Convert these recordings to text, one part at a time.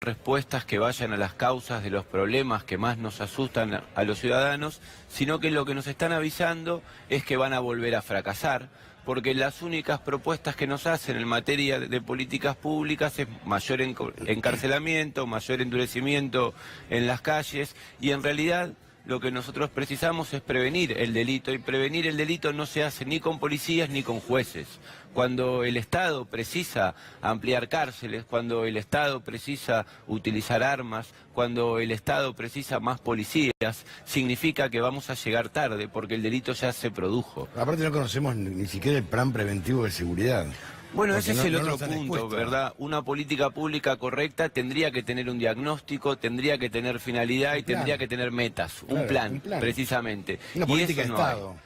respuestas que vayan a las causas de los problemas que más nos asustan a los ciudadanos, sino que lo que nos están avisando es que van a volver a fracasar, porque las únicas propuestas que nos hacen en materia de políticas públicas es mayor encarcelamiento, mayor endurecimiento en las calles, y en realidad lo que nosotros precisamos es prevenir el delito, y prevenir el delito no se hace ni con policías ni con jueces. Cuando el Estado precisa ampliar cárceles, cuando el Estado precisa utilizar armas, cuando el Estado precisa más policías, significa que vamos a llegar tarde, porque el delito ya se produjo. Aparte no conocemos ni siquiera el plan preventivo de seguridad. Bueno, Porque ese es el otro nos han punto, expuesto. ¿verdad? Una política pública correcta tendría que tener un diagnóstico, tendría que tener finalidad y tendría que tener metas, Claro, un plan, un plan. precisamente. Una Y política de eso no hay. Estado.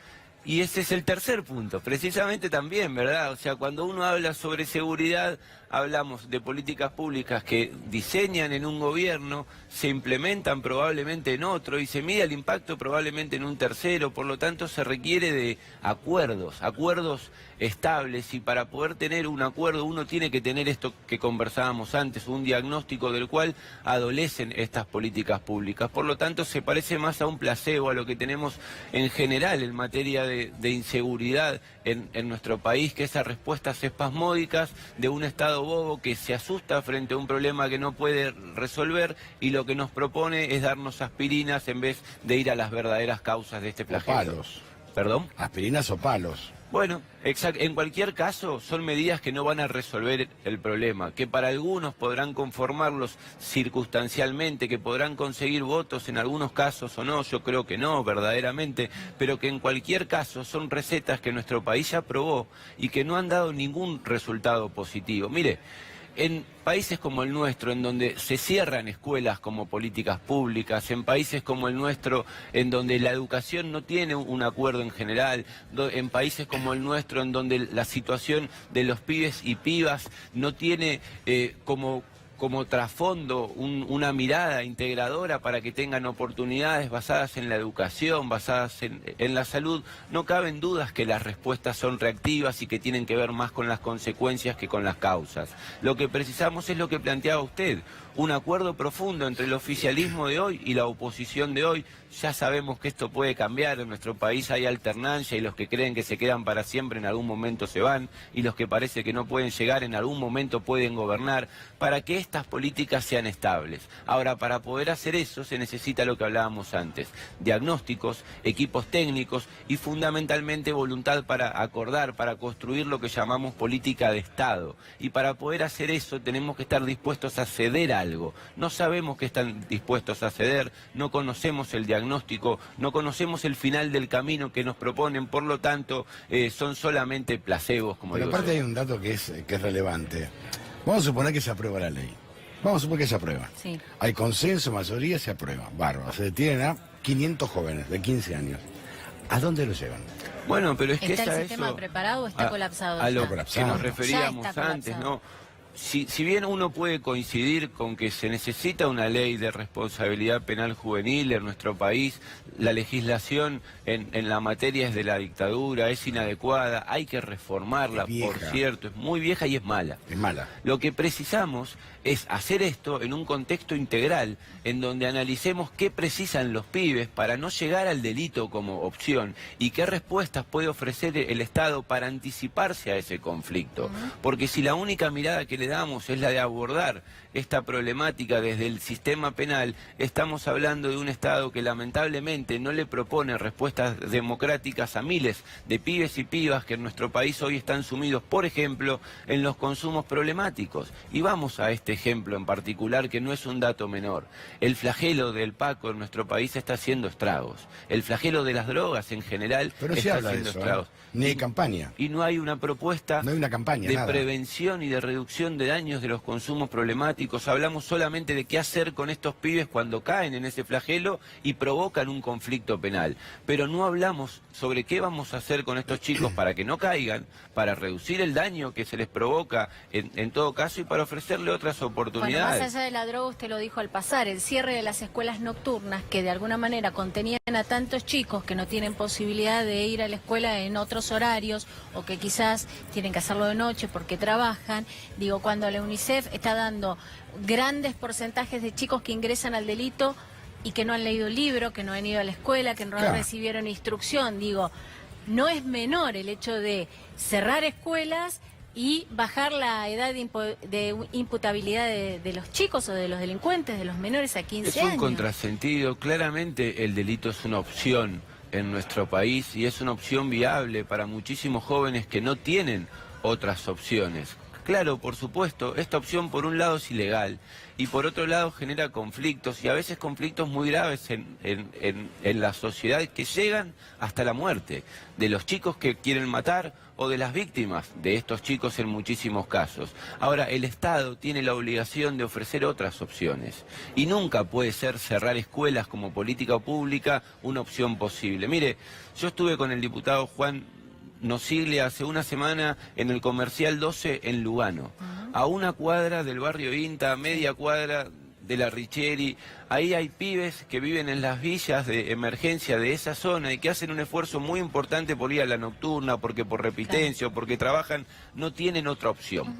Y ese es el tercer punto, precisamente también, ¿verdad? O sea, cuando uno habla sobre seguridad, hablamos de políticas públicas que diseñan en un gobierno, se implementan probablemente en otro y se mide el impacto probablemente en un tercero, por lo tanto se requiere de acuerdos estables, y para poder tener un acuerdo uno tiene que tener esto que conversábamos antes, un diagnóstico del cual adolecen estas políticas públicas. Por lo tanto se parece más a un placebo, a lo que tenemos en general en materia de inseguridad en nuestro país, que esas respuestas espasmódicas de un Estado bobo que se asusta frente a un problema que no puede resolver, y lo que nos propone es darnos aspirinas en vez de ir a las verdaderas causas de este flagelo. Palos. ¿Perdón? Aspirinas o palos. Bueno, en cualquier caso son medidas que no van a resolver el problema, que para algunos podrán conformarlos circunstancialmente, que podrán conseguir votos en algunos casos o no, yo creo que no, verdaderamente, pero que en cualquier caso son recetas que nuestro país ya probó y que no han dado ningún resultado positivo. Mire, en países como el nuestro, en donde se cierran escuelas como políticas públicas, en países como el nuestro, en donde la educación no tiene un acuerdo en general, en países como el nuestro, en donde la situación de los pibes y pibas no tiene como trasfondo una mirada integradora para que tengan oportunidades basadas en la educación, basadas en la salud, no caben dudas que las respuestas son reactivas y que tienen que ver más con las consecuencias que con las causas. Lo que precisamos es lo que planteaba usted, un acuerdo profundo entre el oficialismo de hoy y la oposición de hoy. Ya sabemos que esto puede cambiar, en nuestro país hay alternancia, y los que creen que se quedan para siempre en algún momento se van, y los que parece que no pueden llegar en algún momento pueden gobernar, para que estas políticas sean estables. Ahora, para poder hacer eso se necesita lo que hablábamos antes, diagnósticos, equipos técnicos y fundamentalmente voluntad para acordar, para construir lo que llamamos política de Estado. Y para poder hacer eso tenemos que estar dispuestos a ceder algo. No sabemos qué están dispuestos a ceder, no conocemos el diagnóstico, no conocemos el final del camino que nos proponen, por lo tanto son solamente placebos, como Pero digo aparte yo. hay un dato que es relevante. Vamos a suponer que se aprueba la ley. Vamos a suponer que se aprueba. Sí. Hay consenso, mayoría, se aprueba. Bárbaro. Se detienen a 500 jóvenes de 15 años. ¿A dónde los llevan? Bueno, pero es que ¿Está el esa sistema eso, preparado o está colapsado? a lo ya? que colapsado. nos Ya referíamos está antes, colapsado. ¿no? Si bien uno puede coincidir con que se necesita una ley de responsabilidad penal juvenil en nuestro país, la legislación en la materia es de la dictadura, es inadecuada, hay que reformarla, Es vieja. por cierto, es muy vieja y es mala. Es mala. Lo que precisamos es hacer esto en un contexto integral, en donde analicemos qué precisan los pibes para no llegar al delito como opción y qué respuestas puede ofrecer el Estado para anticiparse a ese conflicto. Porque si la única mirada que le damos es la de abordar esta problemática desde el sistema penal, estamos hablando de un Estado que lamentablemente no le propone respuestas democráticas a miles de pibes y pibas que en nuestro país hoy están sumidos, por ejemplo, en los consumos problemáticos. Y vamos a este ejemplo en particular, que no es un dato menor. El flagelo del Paco en nuestro país está haciendo estragos. El flagelo de las drogas en general Pero se está habla de haciendo eso, estragos. Ni hay campaña. Y no hay una propuesta No hay una campaña, de nada. prevención y de reducción de daños de los consumos problemáticos. Hablamos solamente de qué hacer con estos pibes cuando caen en ese flagelo y provocan un conflicto penal. Pero no hablamos sobre qué vamos a hacer con estos chicos para que no caigan, para reducir el daño que se les provoca en todo caso y para ofrecerle otras Bueno, oportunidades. más allá de la droga, usted lo dijo al pasar, el cierre de las escuelas nocturnas que de alguna manera contenían a tantos chicos que no tienen posibilidad de ir a la escuela en otros horarios o que quizás tienen que hacerlo de noche porque trabajan. Digo, Digo, cuando la UNICEF está dando grandes porcentajes de chicos que ingresan al delito y que no han leído el libro, que no han ido a la escuela, que no Claro. recibieron instrucción, digo, no es menor el hecho de cerrar escuelas y bajar la edad de imputabilidad de los chicos o de los delincuentes, de los menores a 15 Es un años. contrasentido. Claramente el delito es una opción en nuestro país y es una opción viable para muchísimos jóvenes que no tienen otras opciones. Claro, por supuesto, esta opción por un lado es ilegal y por otro lado genera conflictos y a veces conflictos muy graves en la sociedad que llegan hasta la muerte de los chicos que quieren matar o de las víctimas de estos chicos en muchísimos casos. Ahora, el Estado tiene la obligación de ofrecer otras opciones y nunca puede ser cerrar escuelas como política pública una opción posible. Mire, yo estuve con el diputado Juan Nosiglia hace una semana en el Comercial 12 en Lugano, a una cuadra del barrio Inta, a media cuadra de la Richieri. Ahí hay pibes que viven en las villas de emergencia de esa zona y que hacen un esfuerzo muy importante por ir a la nocturna, porque por repitencia o porque trabajan, no tienen otra opción.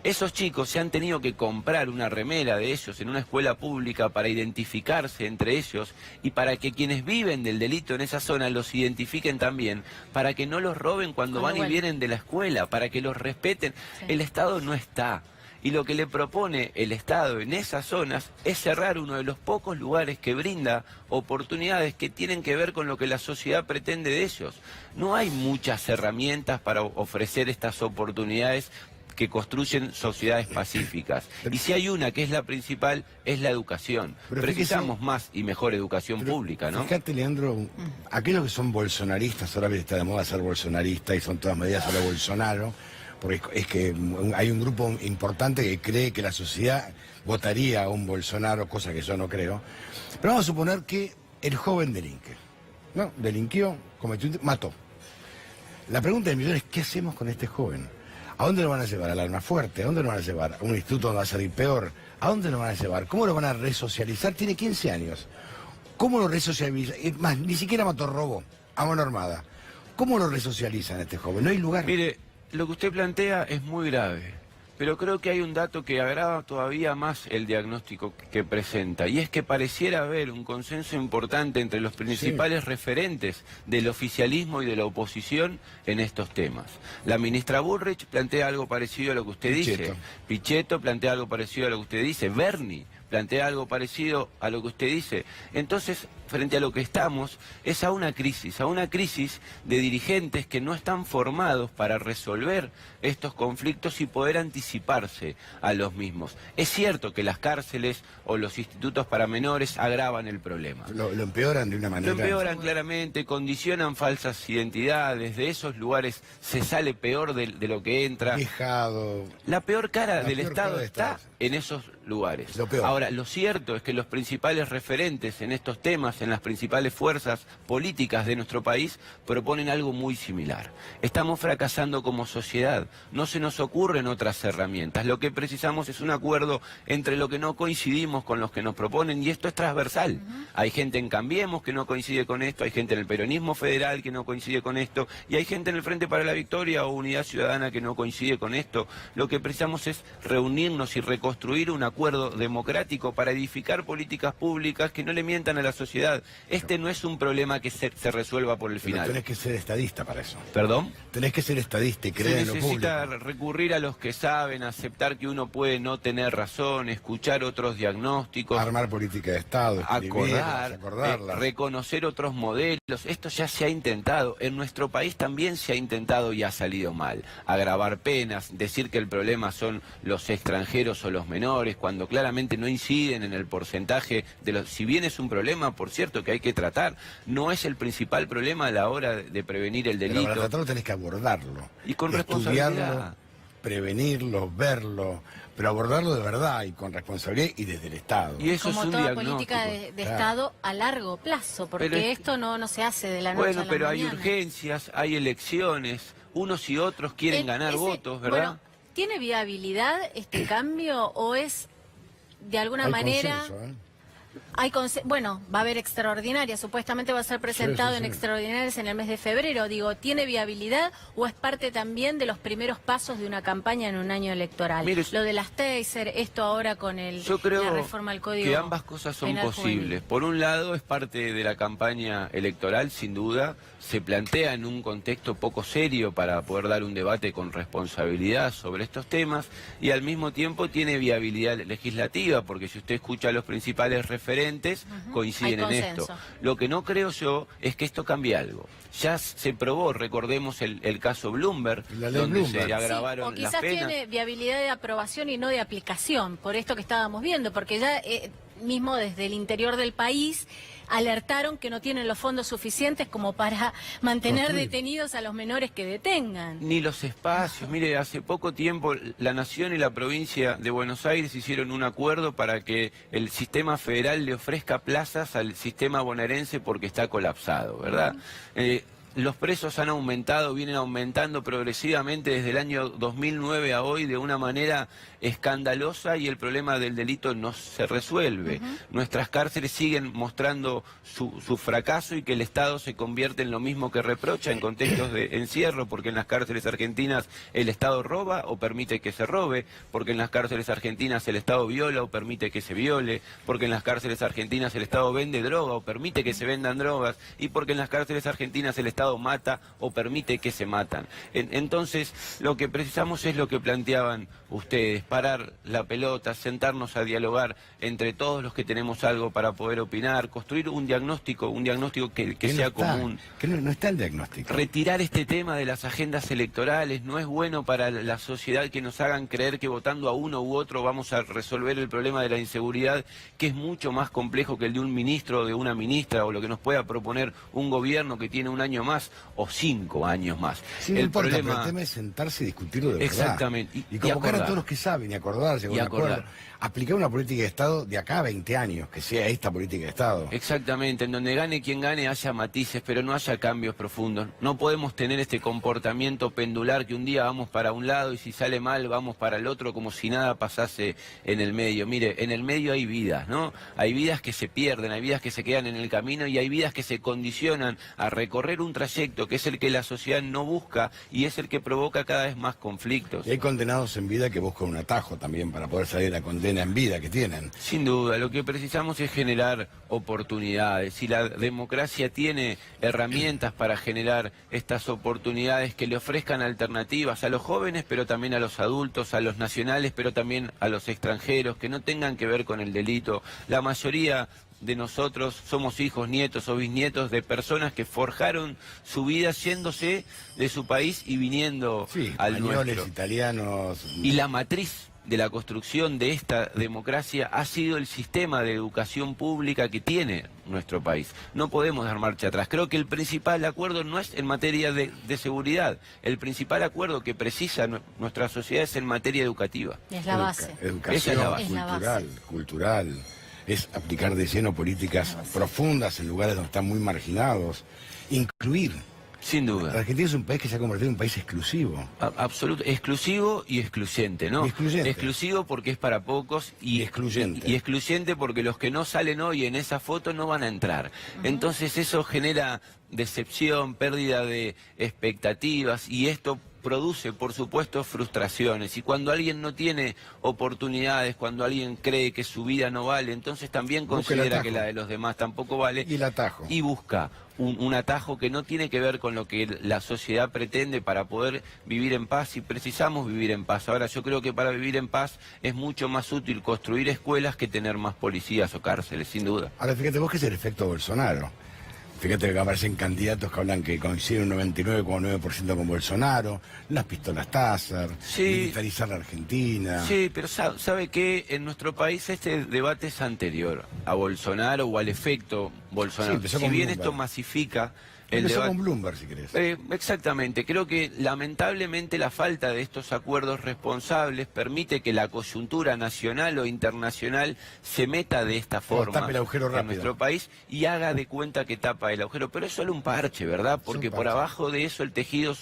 Esos chicos se han tenido que comprar una remera de ellos en una escuela pública para identificarse entre ellos y para que quienes viven del delito en esa zona los identifiquen también, para que no los roben cuando van y vienen de la escuela, para que los respeten. Sí. El Estado no está. Y lo que le propone el Estado en esas zonas es cerrar uno de los pocos lugares que brinda oportunidades que tienen que ver con lo que la sociedad pretende de ellos. No hay muchas herramientas para ofrecer estas oportunidades que construyen sociedades pacíficas. Y si hay una que es la principal, es la educación. Pero Precisamos fíjese, más y mejor educación pero pública, ¿no? Fíjate, Leandro, aquellos que son bolsonaristas, ahora está de moda ser bolsonarista y son todas medidas a lo Bolsonaro, porque es que hay un grupo importante que cree que la sociedad votaría a un Bolsonaro, cosa que yo no creo. Pero vamos a suponer que el joven delinque, ¿no? Delinquió, cometió, mató. La pregunta del millón es, ¿qué hacemos con este joven? ¿A dónde lo van a llevar? ¿Al arma fuerte? ¿A dónde lo van a llevar? ¿A un instituto donde va a salir peor? ¿A dónde lo van a llevar? ¿Cómo lo van a resocializar? Tiene 15 años. ¿Cómo lo resocializan? Es más, ni siquiera mató, robó, a mano armada. ¿Cómo lo resocializan a este joven? No hay lugar. Mire, lo que usted plantea es muy grave, pero creo que hay un dato que agrava todavía más el diagnóstico que presenta, y es que pareciera haber un consenso importante entre los principales referentes del oficialismo y de la oposición en estos temas. La ministra Bullrich plantea algo parecido a lo que usted dice, Pichetto plantea algo parecido a lo que usted dice, Berni plantea algo parecido a lo que usted dice. Entonces, frente a lo que estamos, es a una crisis de dirigentes que no están formados para resolver estos conflictos y poder anticiparse a los mismos. Es cierto que las cárceles o los institutos para menores agravan el problema. Lo empeoran de una manera. Lo empeoran claramente, condicionan falsas identidades, de esos lugares se sale peor de lo que entra. Dejado. La peor cara del peor Estado cara de está Estado. en esos lugares. Lo peor. Ahora, lo cierto es que los principales referentes en estos temas, en las principales fuerzas políticas de nuestro país, proponen algo muy similar. Estamos fracasando como sociedad, no se nos ocurren otras herramientas. Lo que precisamos es un acuerdo entre lo que no coincidimos con los que nos proponen, y esto es transversal. Hay gente en Cambiemos que no coincide con esto, hay gente en el peronismo federal que no coincide con esto, y hay gente en el Frente para la Victoria o Unidad Ciudadana que no coincide con esto. Lo que precisamos es reunirnos y reconstruir un acuerdo democrático para edificar políticas públicas que no le mientan a la sociedad. Este no es un problema que se resuelva por el Pero final. tenés que ser estadista para eso. ¿Perdón? Tenés que ser estadista y Se creer en lo público. necesita recurrir a los que saben, aceptar que uno puede no tener razón, escuchar otros diagnósticos, Armar política de Estado, acordarla. reconocer otros modelos. Esto ya se ha intentado. En nuestro país también se ha intentado y ha salido mal. Agravar penas, decir que el problema son los extranjeros o los menores, cuando claramente no inciden en el porcentaje de los... Si bien es un problema, por cierto, que hay que tratar, no es el principal problema a la hora de prevenir el Pero delito. para tratarlo tenés que abordarlo. Y con estudiarlo, responsabilidad. prevenirlo, verlo, pero abordarlo de verdad y con responsabilidad y desde el Estado. Y eso Como es un toda diagnóstico. política de Claro. Estado a largo plazo, porque Pero es que- esto no se hace de la noche a Bueno, la pero hay mañana. urgencias, hay elecciones, unos y otros quieren ganar votos, ¿verdad? Bueno, ¿tiene viabilidad este cambio o es de alguna Hay manera consenso, ¿eh? Bueno, va a haber extraordinarias, supuestamente va a ser presentado en extraordinarias en el mes de febrero. Digo, ¿tiene viabilidad o es parte también de los primeros pasos de una campaña en un año electoral? Mire, lo de las taser, esto ahora con yo creo la reforma al Código que ambas cosas son Penal posibles. Juvenil. Por un lado, es parte de la campaña electoral, sin duda. Se plantea en un contexto poco serio para poder dar un debate con responsabilidad sobre estos temas y al mismo tiempo tiene viabilidad legislativa, porque si usted escucha a los principales referentes, coinciden en esto. Lo que no creo yo es que esto cambie algo. Ya se probó, recordemos el caso Bloomberg, donde se agravaron o las quizás penas. tiene viabilidad de aprobación y no de aplicación, por esto que estábamos viendo, porque ya mismo desde el interior del país alertaron que no tienen los fondos suficientes como para mantener detenidos a los menores que detengan. Ni los espacios. Mire, hace poco tiempo la Nación y la provincia de Buenos Aires hicieron un acuerdo para que el sistema federal le ofrezca plazas al sistema bonaerense porque está colapsado, ¿verdad? Los presos han aumentado, vienen aumentando progresivamente desde el año 2009 a hoy de una manera escandalosa y el problema del delito no se resuelve. Nuestras cárceles siguen mostrando su fracaso y que el Estado se convierte en lo mismo que reprocha en contextos de encierro, porque en las cárceles argentinas el Estado roba o permite que se robe, porque en las cárceles argentinas el Estado viola o permite que se viole, porque en las cárceles argentinas el Estado vende droga o permite que se vendan drogas, y porque en las cárceles argentinas el Estado mata o permite que se matan. Entonces, lo que precisamos es lo que planteaban ustedes, parar la pelota, sentarnos a dialogar entre todos los que tenemos algo para poder opinar, construir un diagnóstico que sea común. Que no está el diagnóstico. Retirar este tema de las agendas electorales no es bueno para la sociedad, que nos hagan creer que votando a uno u otro vamos a resolver el problema de la inseguridad, que es mucho más complejo que el de un ministro o de una ministra, o lo que nos pueda proponer un gobierno que tiene un año más o 5 años más. Sí, no importa, pero el tema es sentarse y discutirlo de verdad. Exactamente. Y convocar a todos los que saben y acordarse con un acuerdo. Aplicar una política de Estado de acá a 20 años, que sea esta política de Estado. Exactamente, en donde gane quien gane haya matices, pero no haya cambios profundos. No podemos tener este comportamiento pendular que un día vamos para un lado y si sale mal vamos para el otro como si nada pasase en el medio. Mire, en el medio hay vidas, ¿no? Hay vidas que se pierden, hay vidas que se quedan en el camino y hay vidas que se condicionan a recorrer un trayecto que es el que la sociedad no busca y es el que provoca cada vez más conflictos. Y hay condenados en vida que buscan un atajo también para poder salir a condena en vida que tienen. Sin duda, lo que precisamos es generar oportunidades. Y la democracia tiene herramientas para generar estas oportunidades que le ofrezcan alternativas a los jóvenes, pero también a los adultos, a los nacionales, pero también a los extranjeros, que no tengan que ver con el delito. La mayoría de nosotros somos hijos, nietos o bisnietos de personas que forjaron su vida yéndose de su país y viniendo al nuestro. Italianos. Y la matriz de la construcción de esta democracia ha sido el sistema de educación pública que tiene nuestro país. No podemos dar marcha atrás. Creo que el principal acuerdo no es en materia de seguridad. El principal acuerdo que precisa nuestra sociedad es en materia educativa. Es la base. Educación, es la base. cultural. Es aplicar de lleno políticas profundas en lugares donde están muy marginados. Incluir. Sin duda. Argentina es un país que se ha convertido en un país exclusivo. Absoluto, exclusivo y excluyente, ¿no? Excluyente. Exclusivo porque es para pocos y excluyente. Y excluyente porque los que no salen hoy en esa foto no van a entrar. Entonces eso genera decepción, pérdida de expectativas y esto produce, por supuesto, frustraciones. Y cuando alguien no tiene oportunidades, cuando alguien cree que su vida no vale, entonces también considera que la de los demás tampoco vale. Y el atajo. Y busca un atajo que no tiene que ver con lo que la sociedad pretende para poder vivir en paz, y precisamos vivir en paz. Ahora, yo creo que para vivir en paz es mucho más útil construir escuelas que tener más policías o cárceles, sin duda. Ahora, fíjate vos que es el efecto Bolsonaro. Fíjate que aparecen candidatos que hablan que coinciden un 99,9% con Bolsonaro, las pistolas Taser, militarizar la Argentina. Sí, pero ¿sabe qué? En nuestro país este debate es anterior a Bolsonaro o al efecto Bolsonaro. Si bien esto masifica Empezó con Bloomberg, si querés. Exactamente, creo que lamentablemente la falta de estos acuerdos responsables permite que la coyuntura nacional o internacional se meta de esta forma tape el agujero rápido en nuestro país y haga de cuenta que tapa el agujero. Pero es solo un parche, ¿verdad? Porque por abajo de eso el tejido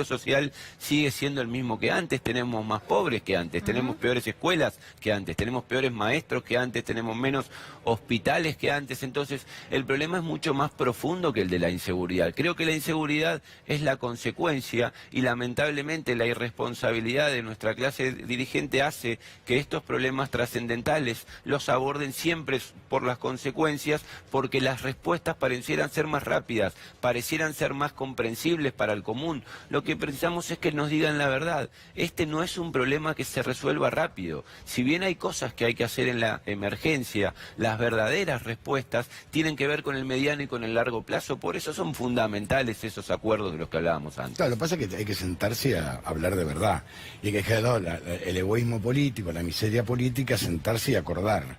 social sigue siendo el mismo que antes. Tenemos más pobres que antes, tenemos peores escuelas que antes, tenemos peores maestros que antes, tenemos menos hospitales que antes. Entonces el problema es mucho más profundo que el de la inseguridad. Creo que la inseguridad es la consecuencia y lamentablemente la irresponsabilidad de nuestra clase dirigente hace que estos problemas trascendentales los aborden siempre por las consecuencias, porque las respuestas parecieran ser más rápidas, parecieran ser más comprensibles para el común. Lo que precisamos es que nos digan la verdad. Este no es un problema que se resuelva rápido. Si bien hay cosas que hay que hacer en la emergencia, las verdaderas respuestas tienen que ver con el mediano y con el largo plazo. Por eso son fundamentales esos acuerdos de los que hablábamos antes. Claro, lo que pasa es que hay que sentarse a hablar de verdad. Y hay que dejar de lado el egoísmo político, la miseria política, sentarse y acordar.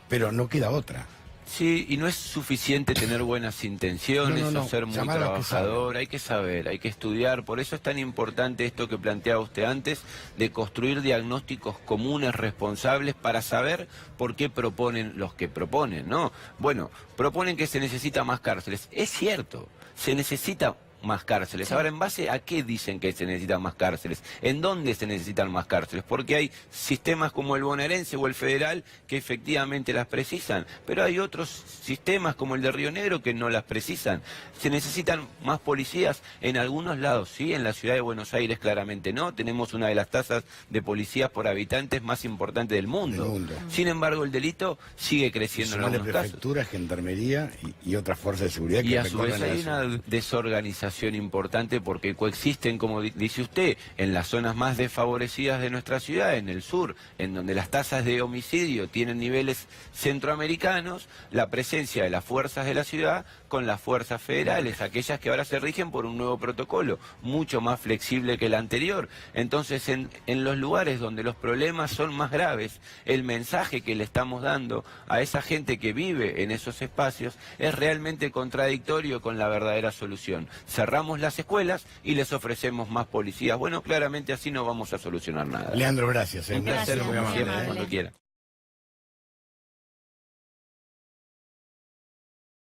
Pero no queda otra. Sí, y no es suficiente tener buenas intenciones o ser muy trabajador, hay que saber, hay que estudiar. Por eso es tan importante esto que planteaba usted antes, de construir diagnósticos comunes, responsables, para saber por qué proponen los que proponen, ¿no? Bueno, proponen que se necesita más cárceles. Es cierto, se necesita más cárceles. Sí. Ahora, ¿en base a qué dicen que se necesitan más cárceles? ¿En dónde se necesitan más cárceles? Porque hay sistemas como el bonaerense o el federal que efectivamente las precisan, pero hay otros sistemas como el de Río Negro que no las precisan. ¿Se necesitan más policías? En algunos lados sí, en la ciudad de Buenos Aires claramente no. Tenemos una de las tasas de policías por habitantes más importantes del mundo. Sin embargo, el delito sigue creciendo en algunos casos. Prefectura, gendarmería y otras fuerzas de seguridad que y a su vez hay una desorganización importante porque coexisten, como dice usted, en las zonas más desfavorecidas de nuestra ciudad, en el sur, en donde las tasas de homicidio tienen niveles centroamericanos, la presencia de las fuerzas de la ciudad con las fuerzas federales, aquellas que ahora se rigen por un nuevo protocolo, mucho más flexible que el anterior. Entonces, en los lugares donde los problemas son más graves, el mensaje que le estamos dando a esa gente que vive en esos espacios es realmente contradictorio con la verdadera solución. Cerramos las escuelas y les ofrecemos más policías. Bueno, claramente así no vamos a solucionar nada. Leandro, gracias. Un placer, muy amable. Cuando quiera.